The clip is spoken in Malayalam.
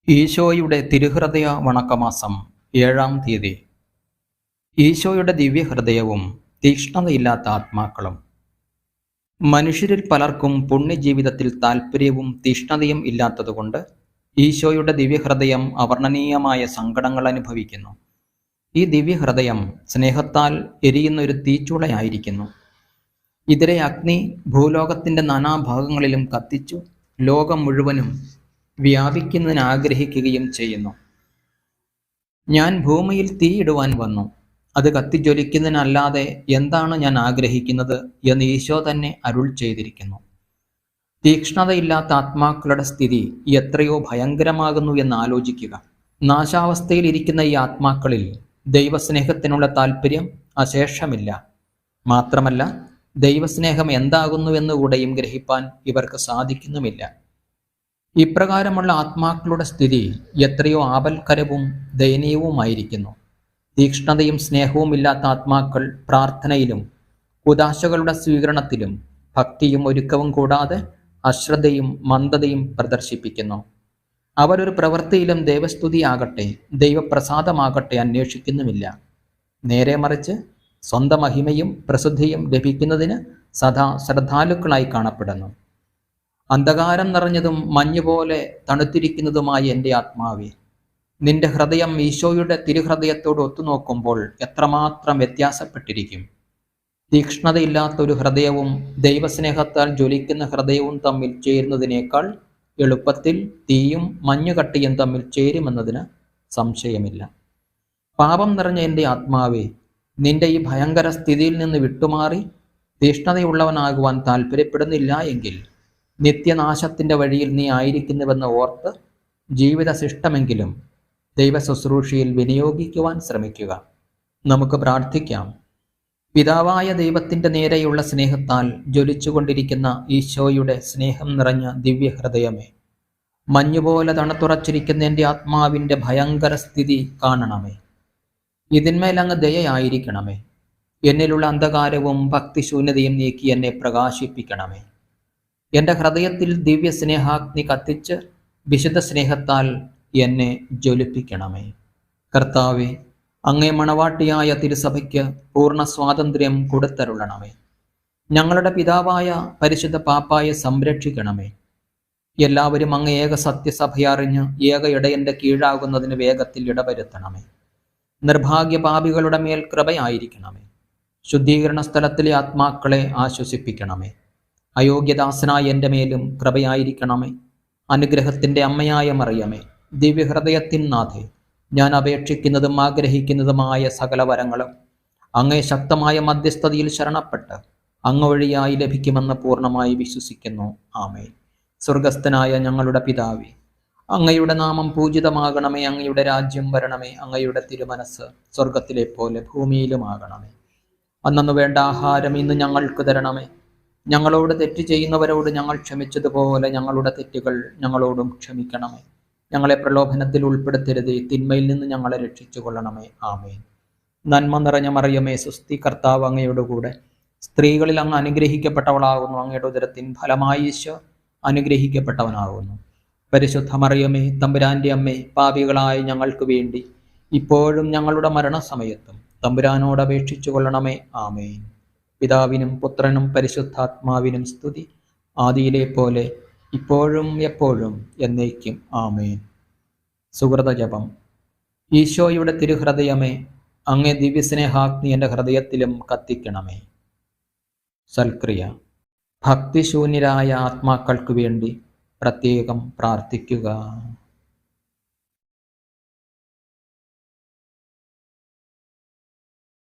ഈശോയുടെ തിരുഹൃദയ വണക്കമാസം 7-ാം തീയതി. ഈശോയുടെ ദിവ്യഹൃദയവും തീക്ഷ്ണതയില്ലാത്ത ആത്മാക്കളും. മനുഷ്യരിൽ പലർക്കും പുണ്യജീവിതത്തിൽ താൽപ്പര്യവും തീക്ഷ്ണതയും ഇല്ലാത്തതുകൊണ്ട് ഈശോയുടെ ദിവ്യഹൃദയം അവർണ്ണനീയമായ സങ്കടങ്ങൾ അനുഭവിക്കുന്നു. ഈ ദിവ്യഹൃദയം സ്നേഹത്താൽ എരിയുന്ന ഒരു തീച്ചൂളയായിരിക്കുന്നു. ഇതിലെ അഗ്നി ഭൂലോകത്തിൻ്റെ നാനാഭാഗങ്ങളിലും കത്തിച്ചു ലോകം മുഴുവനും വ്യാപിക്കുന്നതിന് ആഗ്രഹിക്കുകയും ചെയ്യുന്നു. ഞാൻ ഭൂമിയിൽ തീയിടുവാൻ വന്നു, അത് കത്തിജ്വലിക്കുന്നതിനല്ലാതെ എന്താണ് ഞാൻ ആഗ്രഹിക്കുന്നത് എന്ന് ഈശോ തന്നെ അരുൾ ചെയ്തിരിക്കുന്നു. തീക്ഷ്ണതയില്ലാത്ത ആത്മാക്കളുടെ സ്ഥിതി എത്രയോ ഭയങ്കരമാകുന്നു എന്ന് ആലോചിക്കുക. നാശാവസ്ഥയിൽ ഇരിക്കുന്ന ഈ ആത്മാക്കളിൽ ദൈവസ്നേഹത്തിനുള്ള താല്പര്യം അശേഷമില്ല. മാത്രമല്ല, ദൈവസ്നേഹം എന്താകുന്നുവെന്നുകൂടെയും ഗ്രഹിപ്പാൻ ഇവർക്ക് സാധിക്കുന്നുമില്ല. ഇപ്രകാരമുള്ള ആത്മാക്കളുടെ സ്ഥിതി എത്രയോ ആപൽക്കരവും ദയനീയവുമായിരിക്കുന്നു. തീക്ഷ്ണതയും സ്നേഹവും ഇല്ലാത്ത ആത്മാക്കൾ പ്രാർത്ഥനയിലും കുദാശകളുടെ സ്വീകരണത്തിലും ഭക്തിയും ഒരുക്കവും കൂടാതെ അശ്രദ്ധയും മന്ദതയും പ്രദർശിപ്പിക്കുന്നു. അവരൊരു പ്രവൃത്തിയിലും ദൈവസ്തുതിയാകട്ടെ ദൈവപ്രസാദമാകട്ടെ അന്വേഷിക്കുന്നുമില്ല. നേരെ മറിച്ച് സ്വന്തം മഹിമയും പ്രസിദ്ധിയും ലഭിക്കുന്നതിന് സദാ ശ്രദ്ധാലുക്കളായി കാണപ്പെടുന്നു. അന്ധകാരം നിറഞ്ഞതും മഞ്ഞുപോലെ തണുത്തിരിക്കുന്നതുമായ എൻ്റെ ആത്മാവേ, നിന്റെ ഹൃദയം ഈശോയുടെ തിരുഹൃദയത്തോട് ഒത്തുനോക്കുമ്പോൾ എത്രമാത്രം വ്യത്യാസപ്പെട്ടിരിക്കും. തീക്ഷ്ണതയില്ലാത്ത ഒരു ഹൃദയവും ദൈവസ്നേഹത്താൽ ജ്വലിക്കുന്ന ഹൃദയവും തമ്മിൽ ചേരുന്നതിനേക്കാൾ എളുപ്പത്തിൽ തീയും മഞ്ഞുകട്ടിയും തമ്മിൽ ചേരുമെന്നതിന് സംശയമില്ല. പാപം നിറഞ്ഞ എൻ്റെ ആത്മാവേ, നിന്റെ ഈ ഭയങ്കര സ്ഥിതിയിൽ നിന്ന് വിട്ടുമാറി തീക്ഷ്ണതയുള്ളവനാകുവാൻ താല്പര്യപ്പെടുന്നില്ല എങ്കിൽ നിത്യനാശത്തിൻ്റെ വഴിയിൽ നീ ആയിരിക്കുന്നുവെന്ന് ഓർത്ത് ജീവിത ശിഷ്ടമെങ്കിലും ദൈവ ശുശ്രൂഷയിൽ വിനിയോഗിക്കുവാൻ ശ്രമിക്കുക. നമുക്ക് പ്രാർത്ഥിക്കാം. പിതാവായ ദൈവത്തിൻ്റെ നേരെയുള്ള സ്നേഹത്താൽ ജ്വലിച്ചുകൊണ്ടിരിക്കുന്ന ഈശോയുടെ സ്നേഹം നിറഞ്ഞ ദിവ്യഹൃദയമേ, മഞ്ഞുപോലെ തണുത്തുറച്ചിരിക്കുന്ന എൻ്റെ ആത്മാവിൻ്റെ ഭയങ്കര സ്ഥിതി കാണണമേ. ഇതിന്മേൽ അങ്ങ് ദയയായിരിക്കണമേ. എന്നിലുള്ള അന്ധകാരവും ഭക്തിശൂന്യതയും നീക്കി എന്നെ പ്രകാശിപ്പിക്കണമേ. എൻ്റെ ഹൃദയത്തിൽ ദിവ്യ സ്നേഹാഗ്നി കത്തിച്ച് വിശുദ്ധ സ്നേഹത്താൽ എന്നെ ജ്വലിപ്പിക്കണമേ. കർത്താവേ, അങ്ങേ മണവാട്ടിയായ തിരുസഭയ്ക്ക് പൂർണ്ണ സ്വാതന്ത്ര്യം കൊടുത്തരുളണമേ. ഞങ്ങളുടെ പിതാവായ പരിശുദ്ധ പാപ്പായെ സംരക്ഷിക്കണമേ. എല്ലാവരും അങ്ങ് ഏക സത്യസഭയറിഞ്ഞ് ഏക ഇടയൻ്റെ കീഴാകുന്നതിന് വേഗത്തിൽ ഇടവരുത്തണമേ. നിർഭാഗ്യ പാപികളുടെ മേൽ കൃപയായിരിക്കണമേ. ശുദ്ധീകരണ സ്ഥലത്തിലെ ആത്മാക്കളെ ആശ്വസിപ്പിക്കണമേ. അയോഗ്യദാസനായ എൻ്റെ മേലും കൃപയായിരിക്കണമേ. അനുഗ്രഹത്തിൻ്റെ അമ്മയായ മറിയമേ, ദിവ്യഹൃദയത്തിൻ നാഥേ, ഞാൻ അപേക്ഷിക്കുന്നതും ആഗ്രഹിക്കുന്നതുമായ സകല വരങ്ങളും അങ്ങേ ശക്തമായ മധ്യസ്ഥതയിൽ ശരണപ്പെട്ട് അങ്ങ് വഴിയായി ലഭിക്കുമെന്ന് പൂർണ്ണമായി വിശ്വസിക്കുന്നു. ആമേൻ. സ്വർഗസ്ഥനായ ഞങ്ങളുടെ പിതാവേ, അങ്ങയുടെ നാമം പൂജിതമാകണമേ. അങ്ങയുടെ രാജ്യം വരണമേ. അങ്ങയുടെ തിരുമനസ് സ്വർഗത്തിലെ പോലെ ഭൂമിയിലുമാകണമേ. അന്നന്ന് വേണ്ട ആഹാരം ഇന്ന് ഞങ്ങൾക്ക് തരണമേ. ഞങ്ങളോട് തെറ്റ് ചെയ്യുന്നവരോട് ഞങ്ങൾ ക്ഷമിച്ചതുപോലെ ഞങ്ങളുടെ തെറ്റുകൾ ഞങ്ങളോടും ക്ഷമിക്കണമേ. ഞങ്ങളെ പ്രലോഭനത്തിൽ ഉൾപ്പെടുത്തരുതേ, തിന്മയിൽ നിന്ന് ഞങ്ങളെ രക്ഷിച്ചു കൊള്ളണമേ. ആമേൻ. നന്മ നിറഞ്ഞ മറിയമേ, സ്വസ്തി, കർത്താവ് അങ്ങയുടെ കൂടെ സ്ത്രീകളിൽ അങ്ങ് അനുഗ്രഹിക്കപ്പെട്ടവളാകുന്നു. അങ്ങയുടെ ഉദരത്തിൻ ഫലമായി ഈശോ അനുഗ്രഹിക്കപ്പെട്ടവനാകുന്നു. പരിശുദ്ധ മറിയമേ, തമ്പുരാൻ്റെ അമ്മേ, പാപികളായ ഞങ്ങൾക്ക് വേണ്ടി ഇപ്പോഴും ഞങ്ങളുടെ മരണസമയത്തും തമ്പുരാനോട് അപേക്ഷിച്ചു കൊള്ളണമേ. ആമേൻ. പിതാവിനും പുത്രനും പരിശുദ്ധാത്മാവിനും സ്തുതി, ആദിയിലെ പോലെ ഇപ്പോഴും എപ്പോഴും എന്നേക്കും. ആമേൻ. സുഹൃത ജപം. ഈശോയുടെ തിരുഹൃദയമേ, അങ്ങേ ദിവ്യസ്നേഹാഗ്നി എൻ്റെ ഹൃദയത്തിലും കത്തിക്കണമേ. സൽക്രിയ. ഭക്തിശൂന്യരായ ആത്മാക്കൾക്ക് വേണ്ടി പ്രത്യേകം പ്രാർത്ഥിക്കുക.